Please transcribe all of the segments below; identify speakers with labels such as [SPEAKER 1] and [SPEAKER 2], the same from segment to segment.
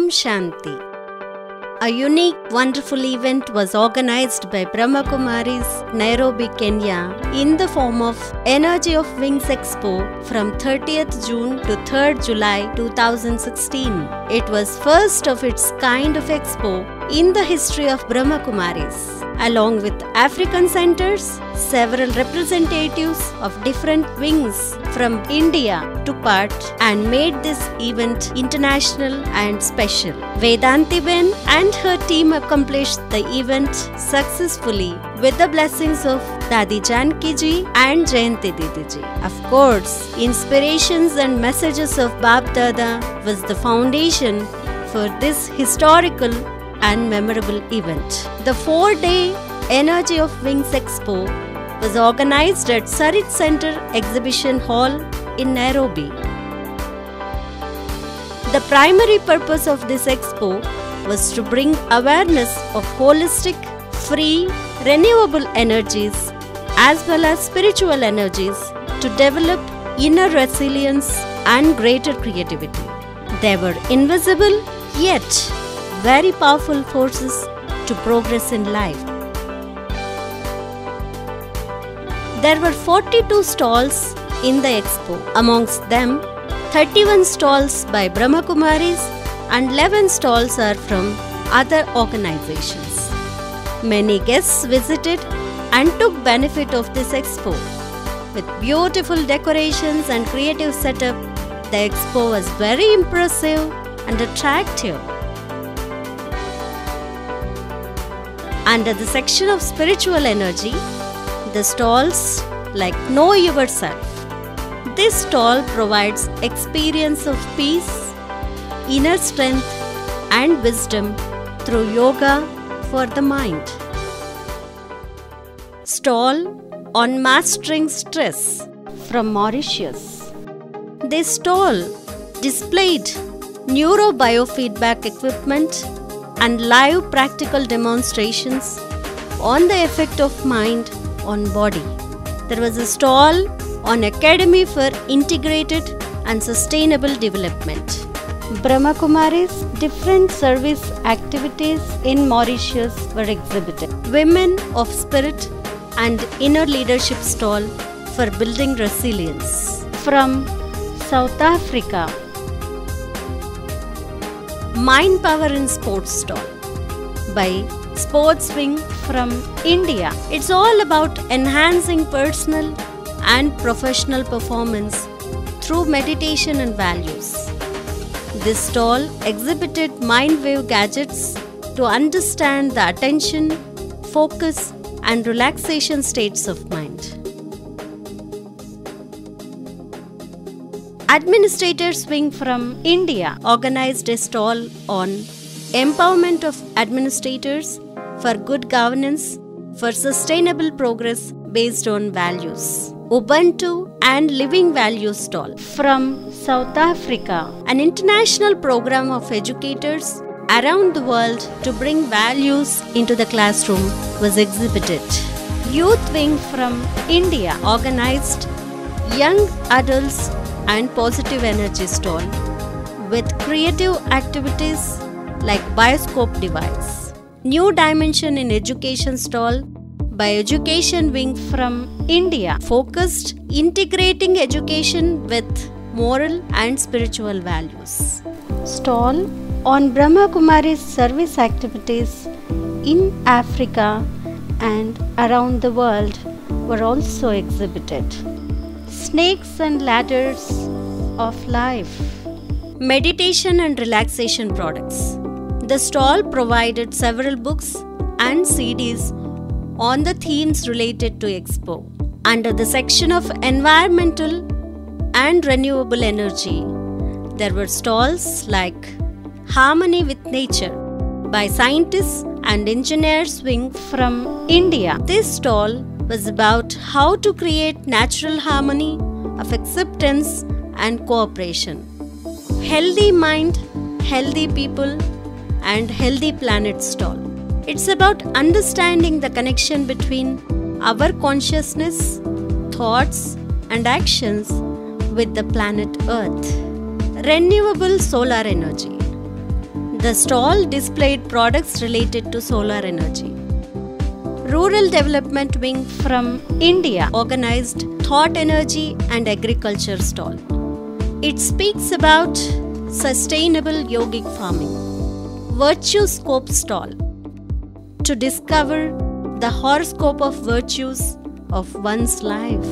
[SPEAKER 1] Om Shanti. A unique, wonderful event was organized by Brahma Kumaris, Nairobi, Kenya, in the form of Energy of Wings Expo from 30th June to 3rd July 2016. It was first of its kind of expo in the history of Brahma Kumaris. Along with African centers, several representatives of different wings from India took part and made this event international and special. Vedanti Ben and her team accomplished the event successfully with the blessings of Dadi Janki ji and Jayanti Didi ji. Of course, inspirations and messages of Bab Dada was the foundation for this historical and memorable event. The 4-day Energy of Wings Expo was organized at Sarit Center Exhibition Hall in Nairobi. The primary purpose of this expo was to bring awareness of holistic, free, renewable energies as well as spiritual energies to develop inner resilience and greater creativity. They were invisible yet very powerful forces to progress in life. There were 42 stalls in the expo. Amongst them, 31 stalls by Brahma Kumaris and 11 stalls are from other organizations. Many guests visited and took benefit of this expo. With beautiful decorations and creative setup, the expo was very impressive and attractive. Under the section of spiritual energy, the stalls like Know Yourself. This stall provides experience of peace, inner strength and wisdom through yoga for the mind. Stall on Mastering Stress from Mauritius. This stall displayed neurobiofeedback equipment and live practical demonstrations on the effect of mind on body. There was a stall on Academy for Integrated and Sustainable Development. Brahma Kumaris' different service activities in Mauritius were exhibited. Women of Spirit and Inner Leadership stall for building resilience. From South Africa, Mind Power in Sports stall by Sports Wing from India. It's all about enhancing personal and professional performance through meditation and values. This stall exhibited mind wave gadgets to understand the attention, focus and relaxation states of mind. Administrators Wing from India organized a stall on empowerment of administrators for good governance for sustainable progress based on values. Ubuntu and Living Values stall from South Africa. An international program of educators around the world to bring values into the classroom was exhibited. Youth Wing from India organized Young Adults and Positive Energy stall with creative activities like Bioscope device. New Dimension in Education stall by Education Wing from India focused integrating education with moral and spiritual values. Stall on Brahma Kumaris service activities in Africa and around the world were also exhibited. Snakes and Ladders of Life. Meditation and relaxation products. The stall provided several books and CDs on the themes related to Expo. Under the section of environmental and renewable energy, there were stalls like Harmony with Nature by Scientists and Engineers Wing from India. This stall was about how to create natural harmony of acceptance and cooperation. Healthy Mind, Healthy People and Healthy Planet stall. It's about understanding the connection between our consciousness, thoughts and actions with the planet Earth. Renewable solar energy. The stall displayed products related to solar energy. Rural Development Wing from India organized Thought Energy and Agriculture stall. It speaks about sustainable yogic farming. Virtue Scope stall to discover the horoscope of virtues of one's life.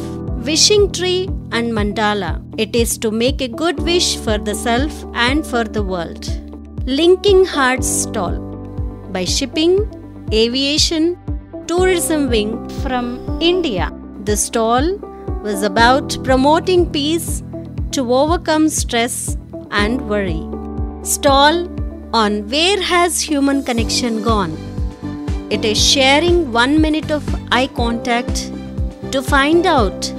[SPEAKER 1] Wishing Tree and Mandala. It is to make a good wish for the self and for the world. Linking Hearts stall by Shipping, Aviation, Tourism Wing from India. The stall was about promoting peace to overcome stress and worry. Stall on Where Has Human Connection Gone? It is sharing 1 minute of eye contact to find out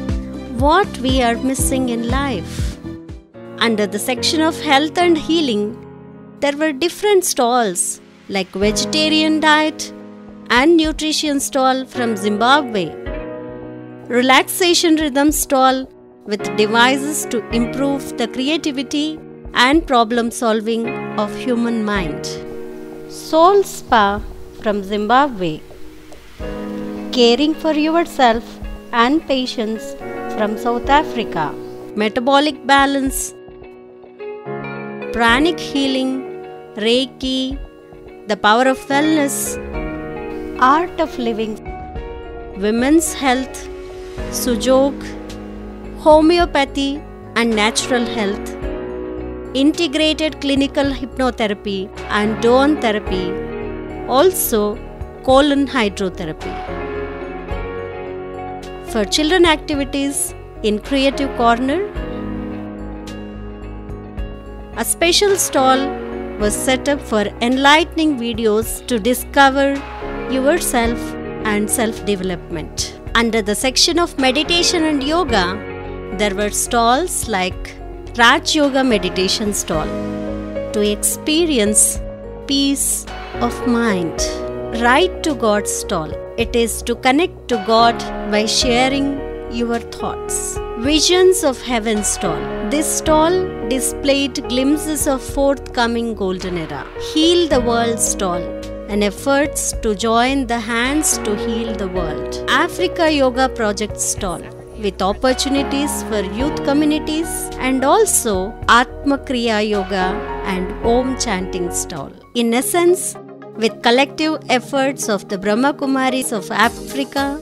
[SPEAKER 1] what we are missing in life. Under the section of Health and Healing, there were different stalls like Vegetarian Diet and Nutrition stall from Zimbabwe. Relaxation Rhythm stall with devices to improve the creativity and problem solving of human mind. Soul Spa from Zimbabwe. Caring for yourself and patience from South Africa. Metabolic balance, pranic healing, Reiki, the power of wellness, art of living, women's health, Sujok, homeopathy and natural health, integrated clinical hypnotherapy and Dawn therapy, also colon hydrotherapy. For children activities in Creative Corner, a special stall was set up for enlightening videos to discover yourself and self-development. Under the section of Meditation and Yoga, there were stalls like Raj Yoga Meditation stall to experience peace of mind. Right to God stall. It is to connect to God by sharing your thoughts. Visions of Heaven stall. This stall displayed glimpses of forthcoming golden era. Heal the World stall and efforts to join the hands to heal the world. Africa Yoga Project stall with opportunities for youth communities and also Atma Kriya Yoga and Om chanting stall. In essence, with collective efforts of the Brahma Kumaris of Africa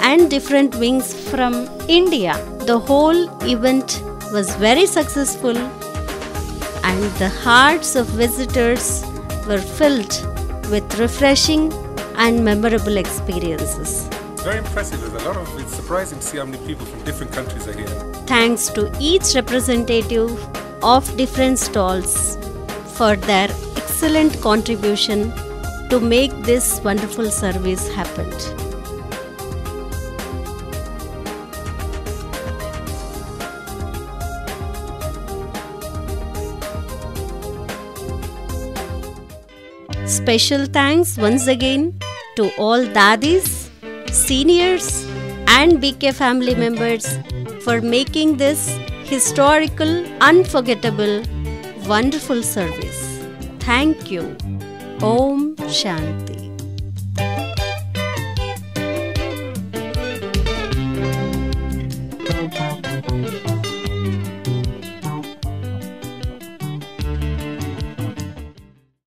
[SPEAKER 1] and different wings from India, the whole event was very successful and the hearts of visitors were filled with refreshing and memorable experiences.
[SPEAKER 2] It's very impressive. It's surprising to see how many people from different countries are here.
[SPEAKER 1] Thanks to each representative of different stalls for their excellent contribution to make this wonderful service happen. Special thanks once again to all daddies, seniors and BK family members for making this historical, unforgettable, wonderful service. Thank you. Om Shanti.